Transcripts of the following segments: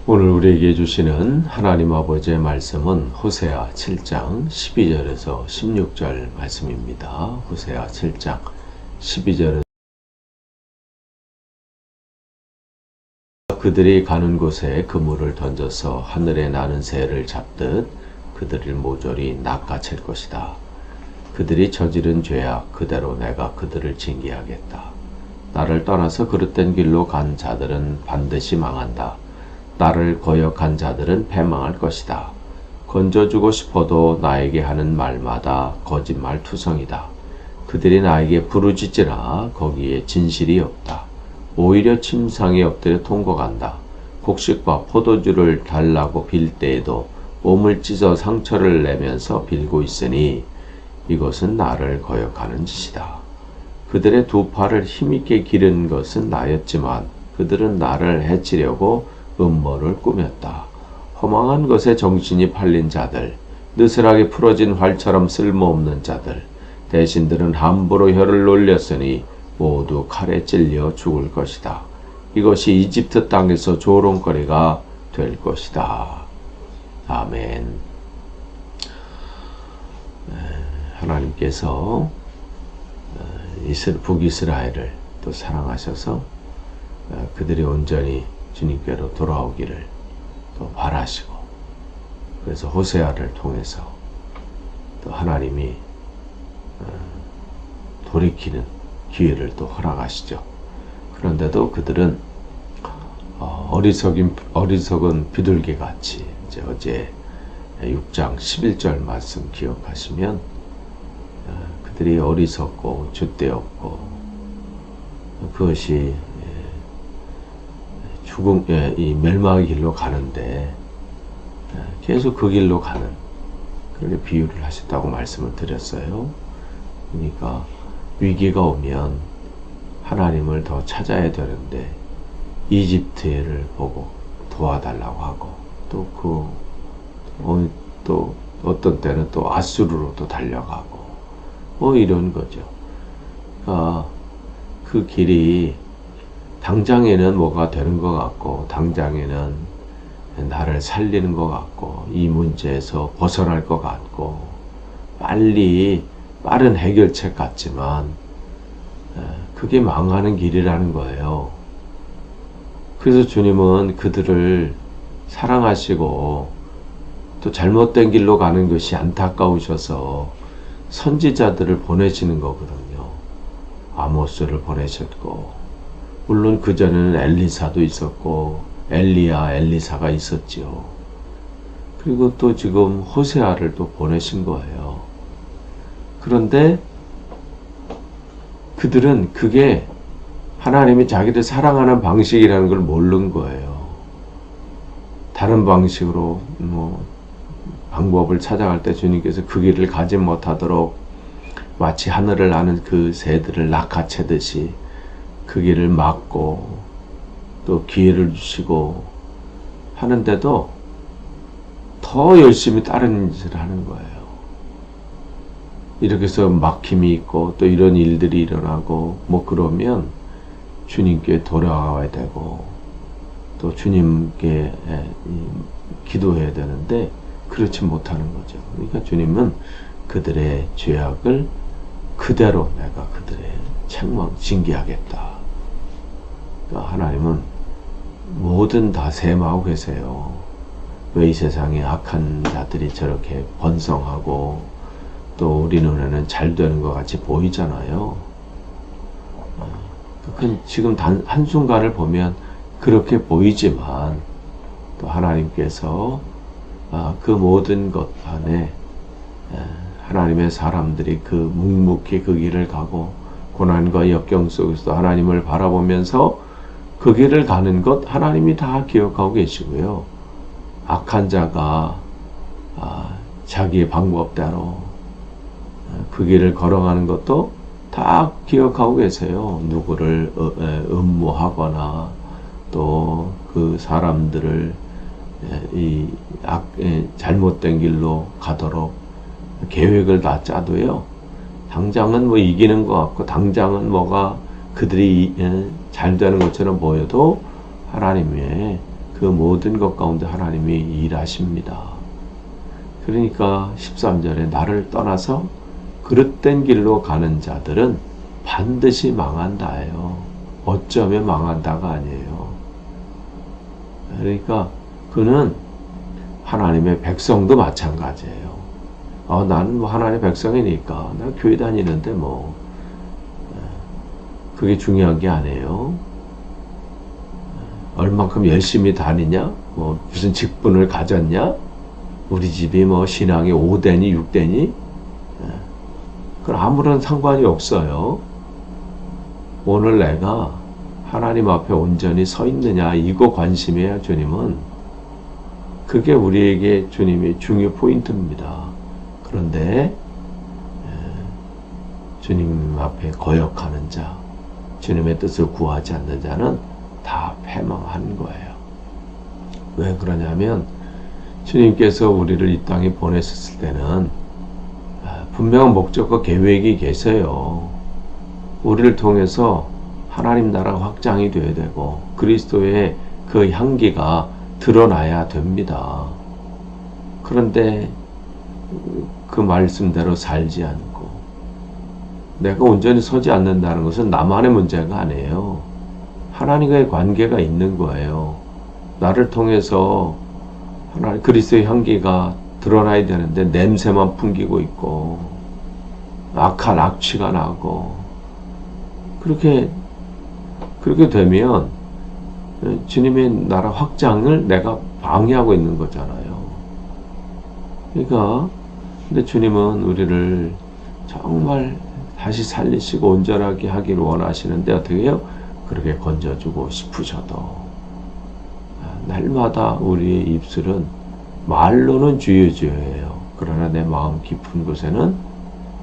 오늘 우리에게 주시는 하나님 아버지의 말씀은 호세아 7장 12절에서 16절 말씀입니다. 호세아 7장 12절에서 그들이 가는 곳에 그물을 던져서 하늘에 나는 새를 잡듯 그들을 모조리 낚아챌 것이다. 그들이 저지른 죄악 그대로 내가 그들을 징계하겠다. 나를 떠나서 그릇된 길로 간 자들은 반드시 망한다. 나를 거역한 자들은 패망할 것이다. 건져주고 싶어도 나에게 하는 말마다 거짓말투성이다. 그들이 나에게 부르짖으나 거기에 진실이 없다. 오히려 침상에 엎드려 통곡한다. 곡식과 포도주를 달라고 빌 때에도 몸을 찢어 상처를 내면서 빌고 있으니 이것은 나를 거역하는 짓이다. 그들의 두 팔을 힘있게 기른 것은 나였지만 그들은 나를 해치려고 음모를 꾸몄다. 허망한 것에 정신이 팔린 자들, 느슨하게 풀어진 활처럼 쓸모없는 자들, 대신들은 함부로 혀를 놀렸으니 모두 칼에 찔려 죽을 것이다. 이것이 이집트 땅에서 조롱거리가 될 것이다. 아멘. 하나님께서 북이스라엘을 또 사랑하셔서 그들이 온전히 주님께로 돌아오기를 또 바라시고, 그래서 호세아를 통해서 또 하나님이 돌이키는 기회를 또 허락하시죠. 그런데도 그들은 어리석은 비둘기 같이, 이제 어제 6장 11절 말씀 기억하시면 그들이 어리석고 줏대없고 그것이 이 멸망의 길로 가는데 계속 그 길로 가는 그렇게 비유를 하셨다고 말씀을 드렸어요. 그러니까 위기가 오면 하나님을 더 찾아야 되는데 이집트를 보고 도와달라고 하고 또 어떤 때는 또 아수르로 또 달려가고 이런 거죠. 그 길이 당장에는 뭐가 되는 것 같고 당장에는 나를 살리는 것 같고 이 문제에서 벗어날 것 같고 빠른 해결책 같지만 그게 망하는 길이라는 거예요. 그래서 주님은 그들을 사랑하시고 또 잘못된 길로 가는 것이 안타까우셔서 선지자들을 보내시는 거거든요. 아모스를 보내셨고, 물론 그전에는 엘리사도 있었고 엘리야, 엘리사가 있었지요. 그리고 또 지금 호세아를 또 보내신 거예요. 그런데 그들은 그게 하나님이 자기를 사랑하는 방식이라는 걸 모르는 거예요. 다른 방식으로 방법을 찾아갈 때 주님께서 그 길을 가지 못하도록 마치 하늘을 나는 그 새들을 낚아채듯이 그 길을 막고 또 기회를 주시고 하는데도 더 열심히 다른 짓을 하는 거예요. 이렇게 해서 막힘이 있고 또 이런 일들이 일어나고 그러면 주님께 돌아와야 되고 또 주님께 기도해야 되는데 그렇지 못하는 거죠. 그러니까 주님은 그들의 죄악을 그대로 내가 그들의 징계하겠다. 그러니까 하나님은 뭐든 다 셈하고 계세요. 왜 이 세상에 악한 자들이 저렇게 번성하고 또 우리 눈에는 잘 되는 것 같이 보이잖아요. 지금 한순간을 보면 그렇게 보이지만 또 하나님께서 그 모든 것 안에 하나님의 사람들이 그 묵묵히 그 길을 가고 고난과 역경 속에서 하나님을 바라보면서 그 길을 가는 것 하나님이 다 기억하고 계시고요. 악한 자가 자기의 방법대로 그 길을 걸어가는 것도 다 기억하고 계세요. 누구를 음모하거나 또 그 사람들을 잘못된 길로 가도록 계획을 다 짜도요. 당장은 이기는 것 같고 당장은 뭐가 그들이 잘 되는 것처럼 보여도 하나님의 그 그 모든 것 가운데 하나님이 일하십니다. 그러니까 13절에 나를 떠나서 그릇된 길로 가는 자들은 반드시 망한다예요. 어쩌면 망한다가 아니에요. 그러니까 그는 하나님의 백성도 마찬가지예요. 나는 뭐 하나님의 백성이니까 나 교회 다니는데 뭐 그게 중요한 게 아니에요. 얼만큼 열심히 다니냐, 뭐 무슨 직분을 가졌냐, 우리 집이 뭐 신앙이 5대니 6대니 그건 아무런 상관이 없어요. 오늘 내가 하나님 앞에 온전히 서 있느냐, 이거 관심이에요. 주님은 그게 우리에게 주님의 중요 포인트입니다. 그런데 주님 앞에 거역하는 자, 주님의 뜻을 구하지 않는 자는 다 패망한 거예요. 왜 그러냐면 주님께서 우리를 이 땅에 보내셨을 때는 분명한 목적과 계획이 계세요. 우리를 통해서 하나님 나라 확장이 되어야 되고 그리스도의 그 향기가 드러나야 됩니다. 그런데 그 말씀대로 살지 않고 내가 온전히 서지 않는다는 것은 나만의 문제가 아니에요. 하나님과의 관계가 있는 거예요. 나를 통해서 하나님 그리스도의 향기가 드러나야 되는데 냄새만 풍기고 있고 악한 악취가 나고 그렇게 되면 주님의 나라 확장을 내가 방해하고 있는 거잖아요. 그러니까 근데 주님은 우리를 정말 다시 살리시고 온전하게 하기를 원하시는데 어떻게 해요? 그렇게 건져주고 싶으셔도 날마다 우리의 입술은 말로는 주여주여예요. 그러나 내 마음 깊은 곳에는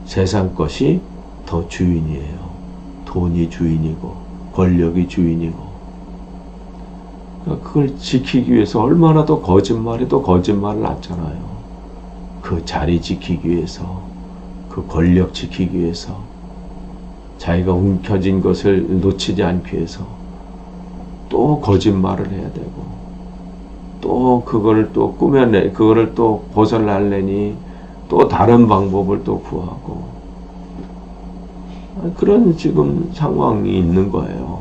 세상 것이 더 주인이에요. 돈이 주인이고 권력이 주인이고 그걸 지키기 위해서 얼마나 더 거짓말에도 거짓말을 낳잖아요. 그 자리 지키기 위해서, 그 권력 지키기 위해서, 자기가 움켜진 것을 놓치지 않기 위해서 또 거짓말을 해야 되고 또 그거를 또 그거를 또 벗어나려니 또 다른 방법을 또 구하고 그런 지금 상황이 있는 거예요.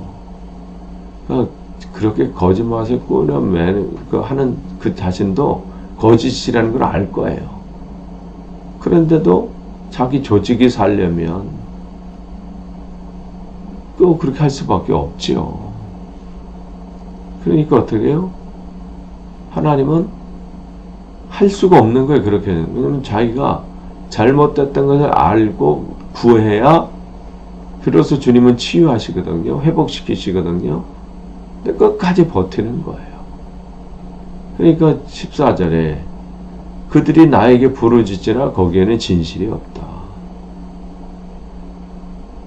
그렇게 거짓말을 하는 그 자신도 거짓이라는 걸 알 거예요. 그런데도 자기 조직이 살려면 또 그렇게 할 수밖에 없지요. 그러니까 어떻게 해요? 하나님은 할 수가 없는 거예요. 그렇게는. 왜냐면 자기가 잘못됐던 것을 알고 구해야 비로소 주님은 치유하시거든요. 회복시키시거든요. 근데 끝까지 버티는 거예요. 그러니까 14절에 그들이 나에게 부르짖으나 거기에는 진실이 없다.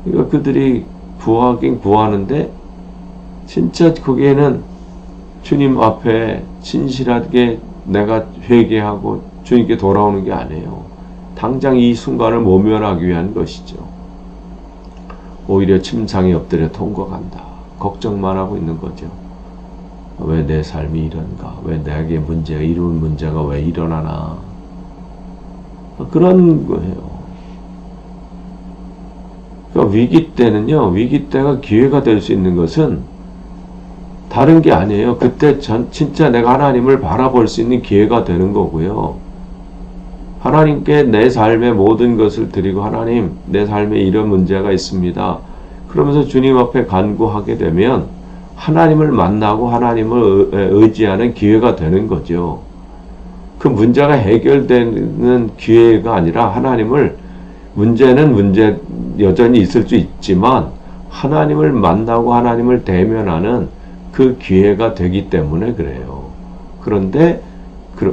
그러니까 그들이 구하긴 구하는데 진짜 거기에는 주님 앞에 진실하게 내가 회개하고 주님께 돌아오는 게 아니에요. 당장 이 순간을 모면하기 위한 것이죠. 오히려 침상에 엎드려 통곡한다. 걱정만 하고 있는 거죠. 왜 내 삶이 이런가? 왜 내게 이런 문제가 왜 일어나나? 그런 거예요. 그러니까 위기 때가 기회가 될 수 있는 것은 다른 게 아니에요. 그때 진짜 내가 하나님을 바라볼 수 있는 기회가 되는 거고요. 하나님께 내 삶의 모든 것을 드리고 하나님, 내 삶에 이런 문제가 있습니다. 그러면서 주님 앞에 간구하게 되면 하나님을 만나고 하나님을 의지하는 기회가 되는 거죠. 그 문제가 해결되는 기회가 아니라 문제는 여전히 있을 수 있지만 하나님을 만나고 하나님을 대면하는 그 기회가 되기 때문에 그래요. 그런데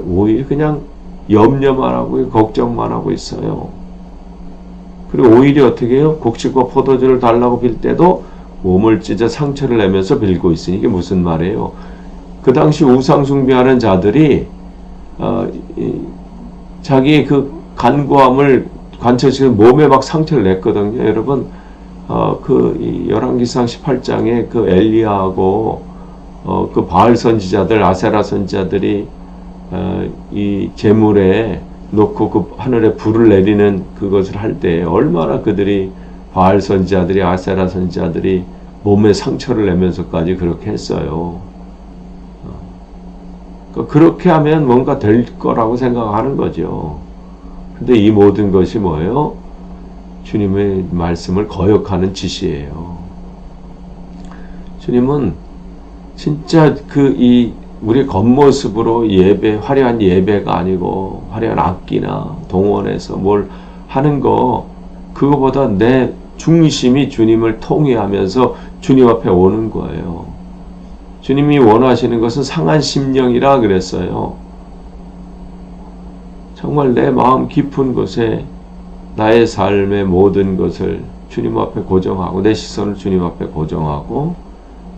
오히려 그냥 염려만 하고 걱정만 하고 있어요. 그리고 오히려 어떻게 해요? 곡식과 포도주를 달라고 빌 때도 몸을 찢어 상처를 내면서 빌고 있으니 이게 무슨 말이에요? 그 당시 우상 숭배하는 자들이 자기의 그 간구함을 관철시키는 몸에 막 상처를 냈거든요. 여러분 그 열왕기상 18장에 그 엘리야하고 그 바알 선지자들, 아세라 선지자들이 이 제물에 놓고 그 하늘에 불을 내리는 그것을 할 때 얼마나 그들이 바알 선지자들이, 아세라 선지자들이 몸에 상처를 내면서까지 그렇게 했어요. 그렇게 하면 뭔가 될 거라고 생각하는 거죠. 근데 이 모든 것이 뭐예요? 주님의 말씀을 거역하는 짓이에요. 주님은 진짜 우리 겉모습으로 예배, 화려한 예배가 아니고 화려한 악기나 동원해서 뭘 하는 거, 그거보다 내 중심이 주님을 통회하면서 주님 앞에 오는 거예요. 주님이 원하시는 것은 상한 심령이라 그랬어요. 정말 내 마음 깊은 곳에 나의 삶의 모든 것을 주님 앞에 고정하고, 내 시선을 주님 앞에 고정하고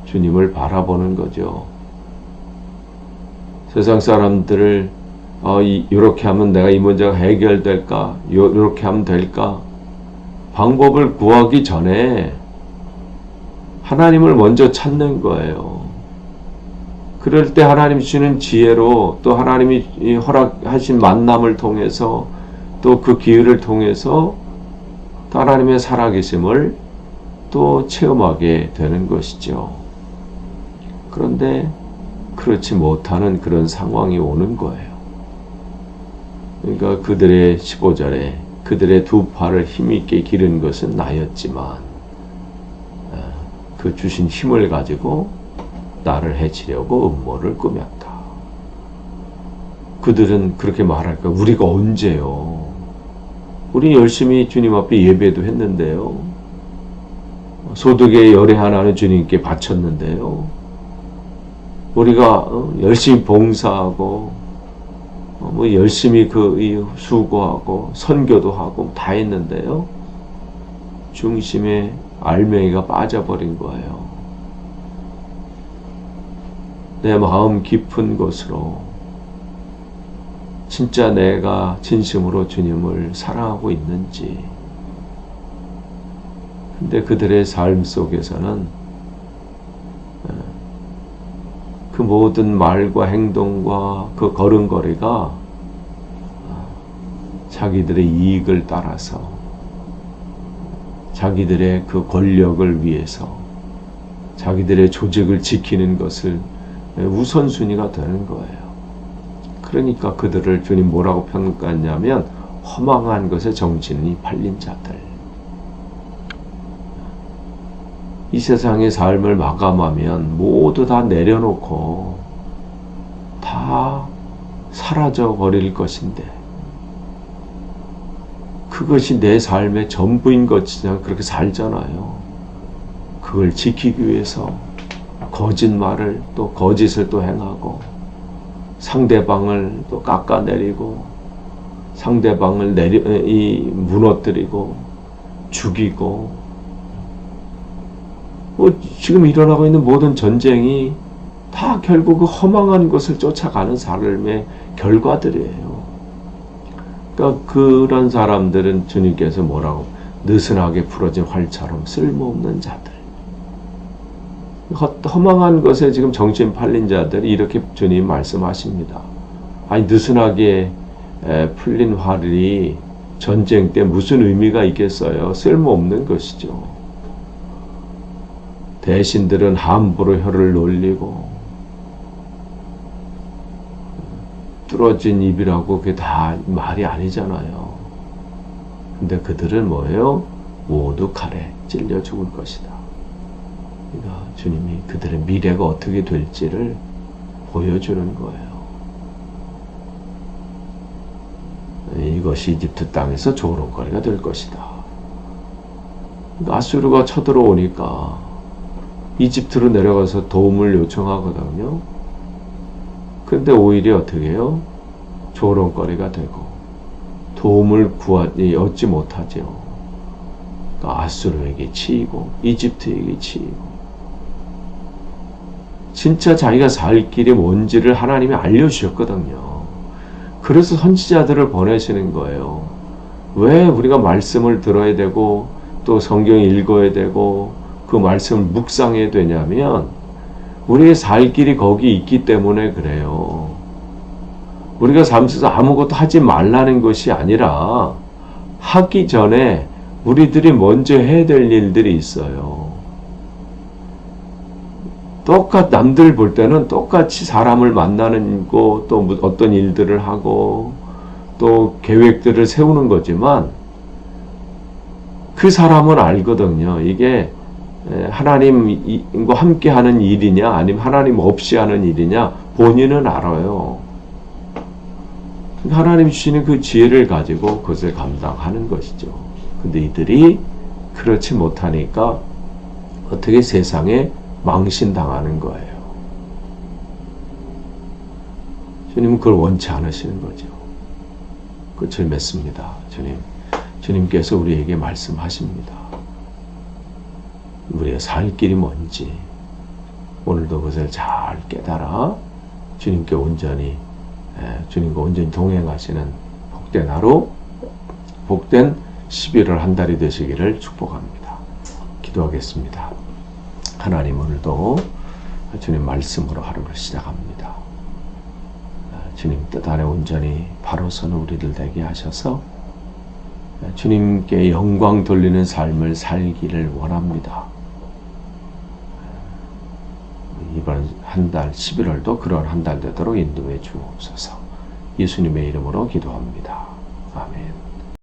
주님을 바라보는 거죠. 세상 사람들을 이렇게 하면 내가 이 문제가 해결될까? 이렇게 하면 될까? 방법을 구하기 전에 하나님을 먼저 찾는 거예요. 그럴 때 하나님 주시는 지혜로, 또 하나님이 허락하신 만남을 통해서, 또 그 기회를 통해서 또 하나님의 살아계심을 또 체험하게 되는 것이죠. 그런데 그렇지 못하는 그런 상황이 오는 거예요. 그러니까 그들의 15절에 그들의 두 팔을 힘있게 기른 것은 나였지만 그 주신 힘을 가지고 나를 해치려고 음모를 꾸몄다. 그들은 그렇게 말할까? 우리가 언제요? 우리 열심히 주님 앞에 예배도 했는데요. 소득의 열의 하나는 주님께 바쳤는데요. 우리가 열심히 봉사하고 열심히 수고하고 선교도 하고 다 했는데요. 중심에 알맹이가 빠져버린 거예요. 내 마음 깊은 곳으로 진짜 내가 진심으로 주님을 사랑하고 있는지. 근데 그들의 삶 속에서는 그 모든 말과 행동과 그 걸음걸이가 자기들의 이익을 따라서, 자기들의 그 권력을 위해서, 자기들의 조직을 지키는 것을 우선순위가 되는 거예요. 그러니까 그들을 주님 뭐라고 평가했냐면 허망한 것에 정신이 팔린 자들. 이 세상의 삶을 마감하면 모두 다 내려놓고 다 사라져 버릴 것인데, 그것이 내 삶의 전부인 것이냐, 그렇게 살잖아요. 그걸 지키기 위해서 거짓말을 또 거짓을 또 행하고, 상대방을 또 깎아내리고, 상대방을 무너뜨리고 죽이고, 지금 일어나고 있는 모든 전쟁이 다 결국 그 허망한 것을 쫓아가는 삶의 결과들이에요. 그러니까 그런 사람들은 주님께서 뭐라고? 느슨하게 부러진 활처럼 쓸모없는 자들. 허망한 것에 지금 정신 팔린 자들이 이렇게 주님 말씀하십니다. 아니, 느슨하게 풀린 활이 전쟁 때 무슨 의미가 있겠어요? 쓸모없는 것이죠. 대신들은 함부로 혀를 놀리고, 뚫어진 입이라고 그게 다 말이 아니잖아요. 근데 그들은 뭐예요? 모두 칼에 찔려 죽을 것이다. 그러니까 주님이 그들의 미래가 어떻게 될지를 보여주는 거예요. 이것이 이집트 땅에서 조롱거리가 될 것이다. 아수르가 쳐들어오니까 이집트로 내려가서 도움을 요청하거든요. 근데 오히려 어떻게 해요? 조롱거리가 되고 도움을 얻지 못하죠. 그러니까 아수르에게 치이고 이집트에게 치이고, 진짜 자기가 살 길이 뭔지를 하나님이 알려주셨거든요. 그래서 선지자들을 보내시는 거예요. 왜 우리가 말씀을 들어야 되고 또 성경 읽어야 되고 그 말씀을 묵상해야 되냐면, 우리의 살 길이 거기 있기 때문에 그래요. 우리가 삶에서 아무것도 하지 말라는 것이 아니라 하기 전에 우리들이 먼저 해야 될 일들이 있어요. 남들 볼 때는 똑같이 사람을 만나는 거, 또 어떤 일들을 하고, 또 계획들을 세우는 거지만, 그 사람은 알거든요. 이게 하나님과 함께 하는 일이냐, 아니면 하나님 없이 하는 일이냐, 본인은 알아요. 하나님 주시는 그 지혜를 가지고 그것을 감당하는 것이죠. 근데 이들이 그렇지 못하니까 어떻게 세상에 망신당하는 거예요. 주님은 그걸 원치 않으시는 거죠. 끝을 맺습니다. 주님께서 우리에게 말씀하십니다. 우리가 살 길이 뭔지 오늘도 그것을 잘 깨달아 주님과 온전히 동행하시는 복된 하루, 복된 11월 한 달이 되시기를 축복합니다. 기도하겠습니다. 하나님, 오늘도 주님 말씀으로 하루를 시작합니다. 주님 뜻 안에 온전히 바로 서는 우리들 되게 하셔서 주님께 영광 돌리는 삶을 살기를 원합니다. 이번 한 달 11월도 그런 한 달 되도록 인도해 주옵소서. 예수님의 이름으로 기도합니다. 아멘.